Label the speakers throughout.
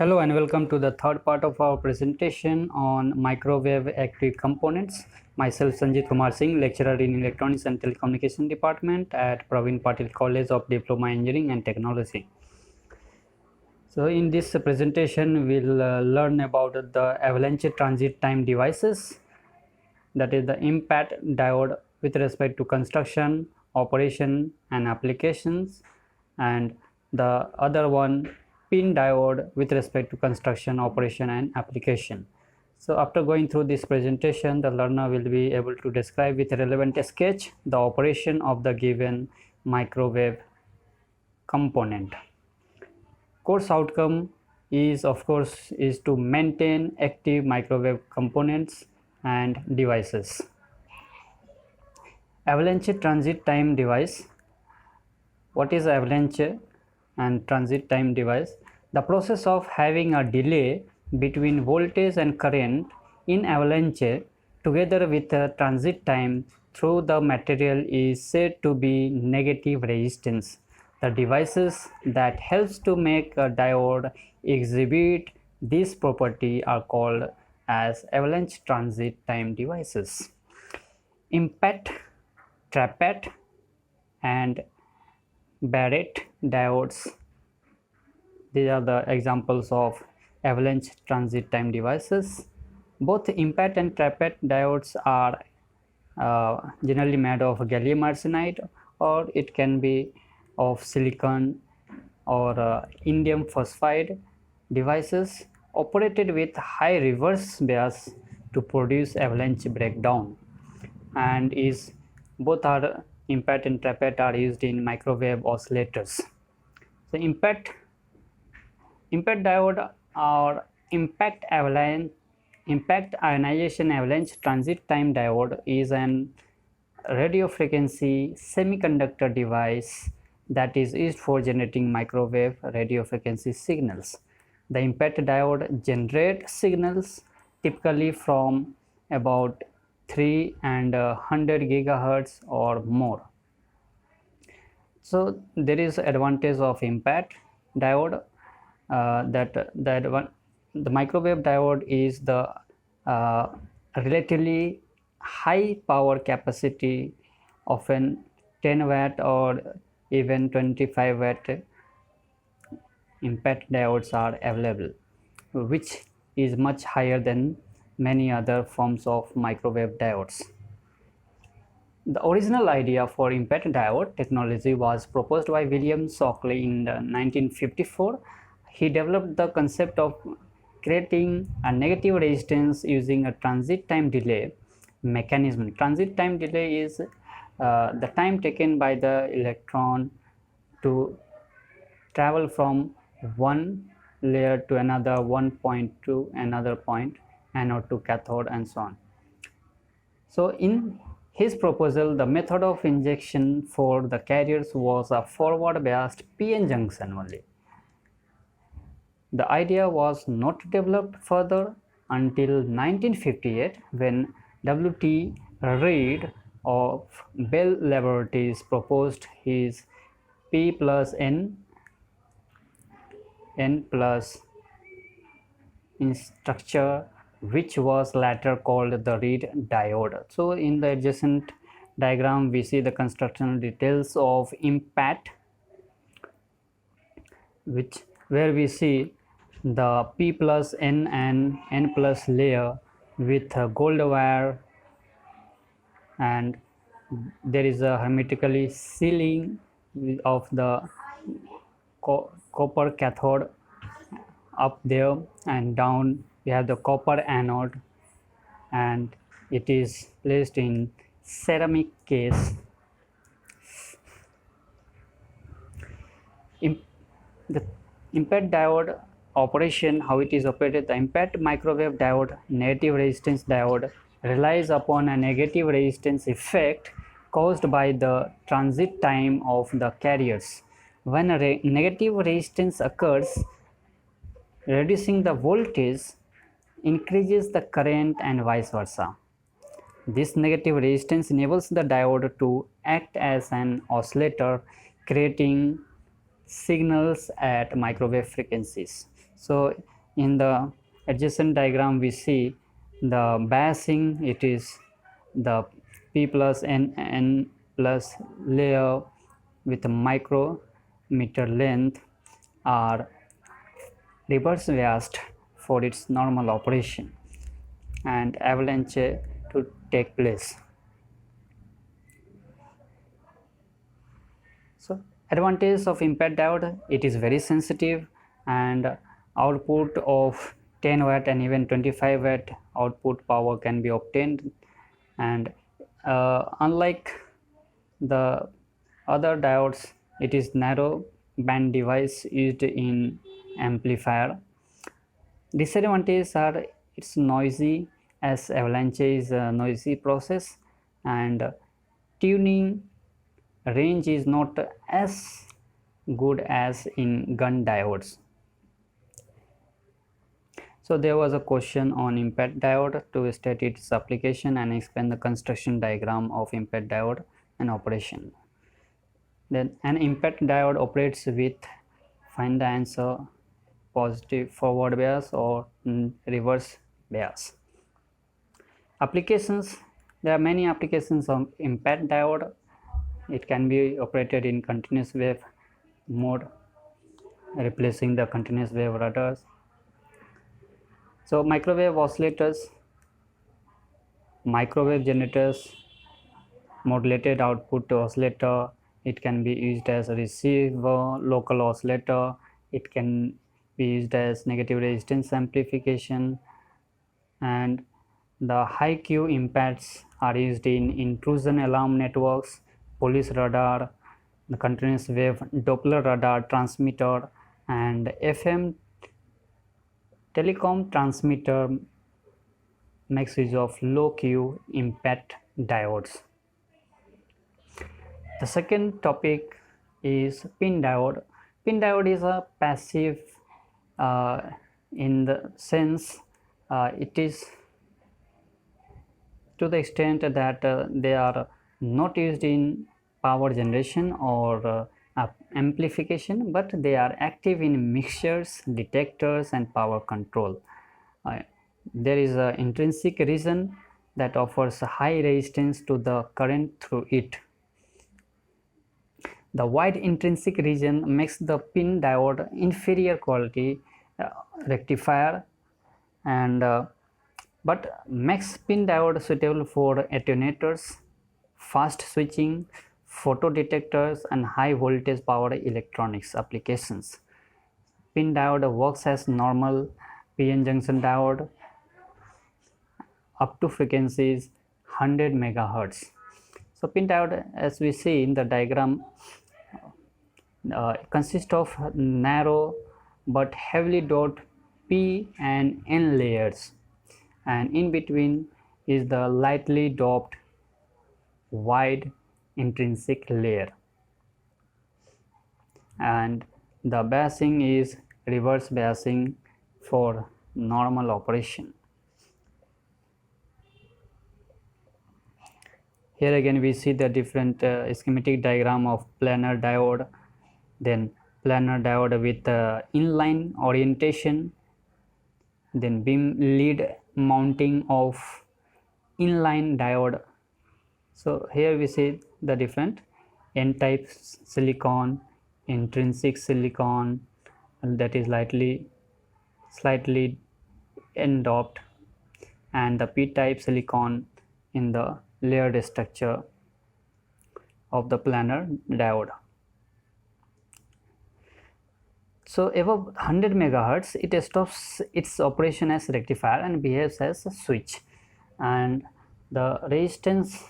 Speaker 1: Hello and welcome to the third part of our presentation on microwave active components. Myself Sanjit Kumar Singh, lecturer in Electronics and Telecommunication Department at Praveen Patil College of Diploma Engineering and Technology. So in this presentation we'll learn about the avalanche transit time devices, that is the IMPAT diode with respect to construction, operation and applications, and the other one pin diode with respect to construction, operation and application. So after going through this presentation, the learner will be able to describe with a relevant sketch the operation of the given microwave component. Course outcome is to maintain active microwave components and devices. Avalanche transit time device. What is avalanche and transit time device? The process of having a delay between voltage and current in avalanche together with a transit time through the material is said to be negative resistance. The devices that helps to make a diode exhibit this property are called as avalanche transit time devices. IMPAT, TRAPAT and Barrett diodes. These are the examples of avalanche transit time devices. Both IMPAT and TRAPAT diodes are generally made of gallium arsenide, or it can be of silicon or indium phosphide devices operated with high reverse bias to produce avalanche breakdown, and both are IMPAT and TRAPAT are used in microwave oscillators. So IMPAT diode or impact ionization avalanche transit time diode is an radio frequency semiconductor device that is used for generating microwave radio frequency signals. The IMPAT diode generates signals typically from about 3 and 100 gigahertz or more. So there is advantage of IMPAT diode, the microwave diode is the relatively high power capacity, often 10 watt or even 25 watt IMPAT diodes are available, which is much higher than many other forms of microwave diodes. The original idea for IMPAT diode technology was proposed by William Shockley in 1954. He developed the concept of creating a negative resistance using a transit time delay mechanism. Transit time delay is the time taken by the electron to travel from one layer to another, one point to another point, anode to cathode, and so on. So in his proposal, the method of injection for the carriers was a forward biased PN junction only. The idea was not developed further until 1958 when W.T. Reed of Bell Laboratories proposed his P plus N plus in structure, which was later called the Reed diode. So in the adjacent diagram we see the constructional details of IMPAT, where we see the P plus N and N plus layer with a gold wire, and there is a hermetically sealing of the copper cathode up there, and down we have the copper anode, and it is placed in ceramic case. The IMPAT diode operation, how it is operated. The IMPAT microwave diode, negative resistance diode, relies upon a negative resistance effect caused by the transit time of the carriers. When a negative resistance occurs, reducing the voltage increases the current and vice versa. This negative resistance enables the diode to act as an oscillator, creating signals at microwave frequencies. So in the adjacent diagram we see the biasing, it is the p plus n plus layer with a micrometer length are reverse biased for its normal operation and avalanche to take place. So advantage of IMPET diode, it is very sensitive and output of 10 watt and even 25 watt output power can be obtained, and unlike the other diodes, it is narrow band device used in amplifier. Disadvantages are it's noisy, as avalanche is a noisy process, and tuning range is not as good as in gun diodes. So there was a question on IMPET diode to state its application and explain the construction diagram of IMPET diode and operation. Then an IMPET diode operates with, find the answer, positive forward bias or reverse bias. Applications, there are many applications of IMPET diode. It can be operated in continuous wave mode, replacing the continuous wave rotors. So microwave oscillators, microwave generators, modulated output oscillator, it can be used as a receiver local oscillator, it can be used as negative resistance amplification, and the high Q impacts are used in intrusion alarm networks, police radar, the continuous wave Doppler radar transmitter, and FM telecom transmitter makes use of low Q impact diodes. The second topic is pin diode. Pin diode is a passive in the sense it is to the extent that they are not used in power generation or amplification, but they are active in mixtures, detectors and power control. There is an intrinsic region that offers a high resistance to the current through it. The wide intrinsic region makes the pin diode inferior quality rectifier and but makes pin diode suitable for attenuators, fast switching, photodetectors and high voltage power electronics applications. Pin diode works as normal PN junction diode up to frequencies 100 megahertz. So pin diode, as we see in the diagram, consists of narrow but heavily doped P and N layers, and in between is the lightly doped wide intrinsic layer, and the biasing is reverse biasing for normal operation. Here again we see the different schematic diagram of planar diode, then planar diode with inline orientation, then beam lead mounting of inline diode. So here we see the different n-type silicon, intrinsic silicon, and that is slightly n-doped, and the p-type silicon in the layered structure of the planar diode. So above 100 megahertz it stops its operation as rectifier and behaves as a switch, and the resistance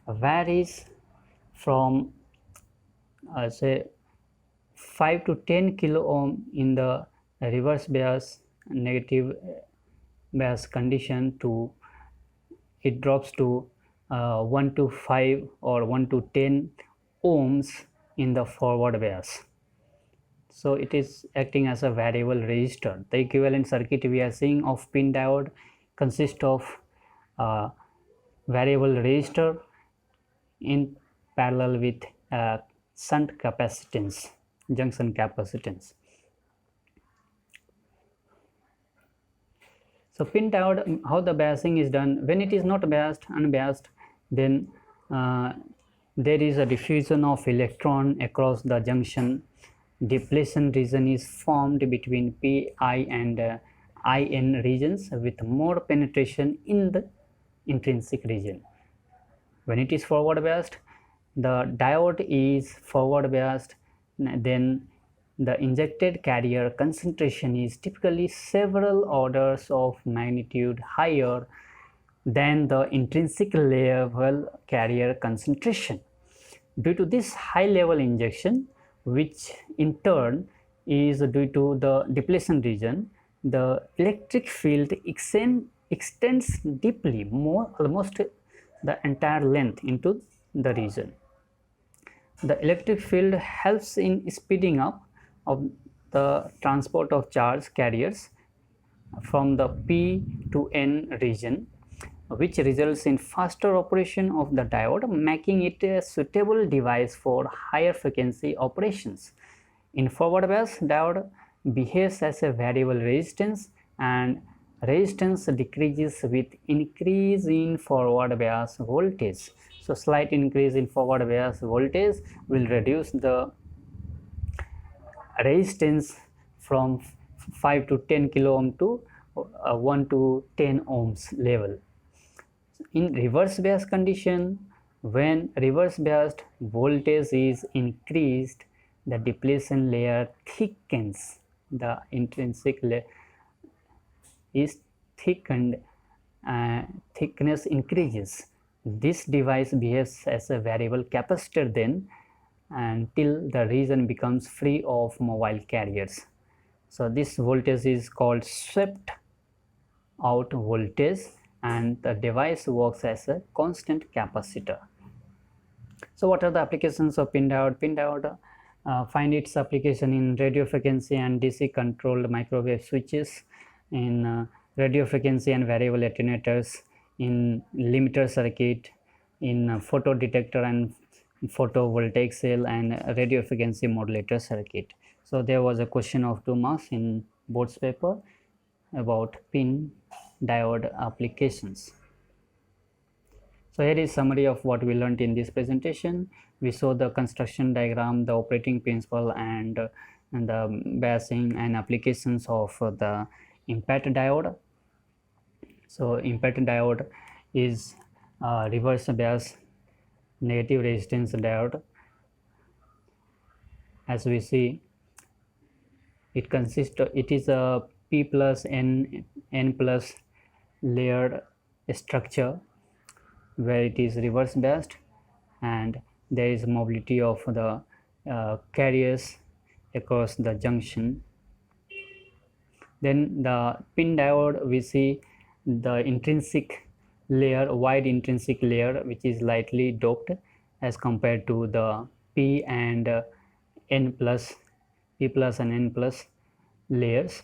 Speaker 1: varies from say 5 to 10 kilo ohm in the reverse bias negative bias condition to it drops to 1 to 5 or 1 to 10 ohms in the forward bias. So it is acting as a variable resistor. The equivalent circuit we are seeing of pin diode consists of variable resistor in parallel with shunt capacitance, junction capacitance. So pin diode, how the biasing is done, when it is not biased, unbiased, then there is a diffusion of electron across the junction. Depletion region is formed between Pi and In regions with more penetration in the intrinsic region. When it is forward biased, the diode is forward biased, then the injected carrier concentration is typically several orders of magnitude higher than the intrinsic level carrier concentration. Due to this high level injection, which in turn is due to the depletion region, the electric field extends deeply, almost the entire length into the region. The electric field helps in speeding up of the transport of charge carriers from the P to N region, which results in faster operation of the diode, making it a suitable device for higher frequency operations. In forward bias, diode behaves as a variable resistance, and resistance decreases with increase in forward bias voltage. So slight increase in forward bias voltage will reduce the resistance from 5 to 10 kilo ohm to 1 to 10 ohms level. In reverse bias condition, when reverse biased voltage is increased, the depletion layer thickens, the intrinsic layer is thickened, thickness increases. This device behaves as a variable capacitor then until the region becomes free of mobile carriers. So this voltage is called swept out voltage, and the device works as a constant capacitor. So what are the applications of pin diode? Pin diode find its application in radio frequency and DC controlled microwave switches, in radio frequency and variable attenuators, in limiter circuit, in photo detector and photovoltaic cell, and radio frequency modulator circuit. So there was a question of 2 marks in board's paper about pin diode applications. So here is summary of what we learned in this presentation. We saw the construction diagram, the operating principle, and the biasing and applications of the impact diode. So impact diode is reverse bias negative resistance diode. As we see, it is a P plus N plus layered structure where it is reverse biased, and there is mobility of the carriers across the junction. Then the pin diode, we see the intrinsic layer, wide intrinsic layer, which is lightly doped as compared to the P and N plus, P plus and N plus layers.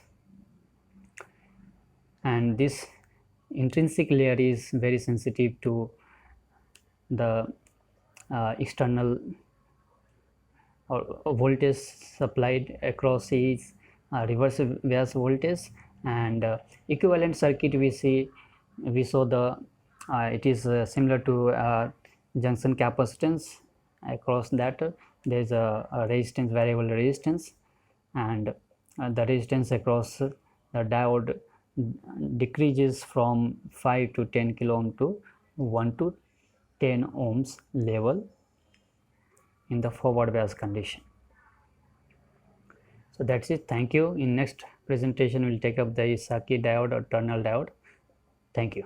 Speaker 1: And this intrinsic layer is very sensitive to the external voltage supplied across is reverse bias voltage, and equivalent circuit we saw the it is similar to junction capacitance. Across that there is a resistance, variable resistance, and the resistance across the diode decreases from 5 to 10 kilo ohm to 1 to 10 ohms level in the forward bias condition. So that's it. Thank you. In next presentation we'll take up the Esaki diode or tunnel diode. Thank you.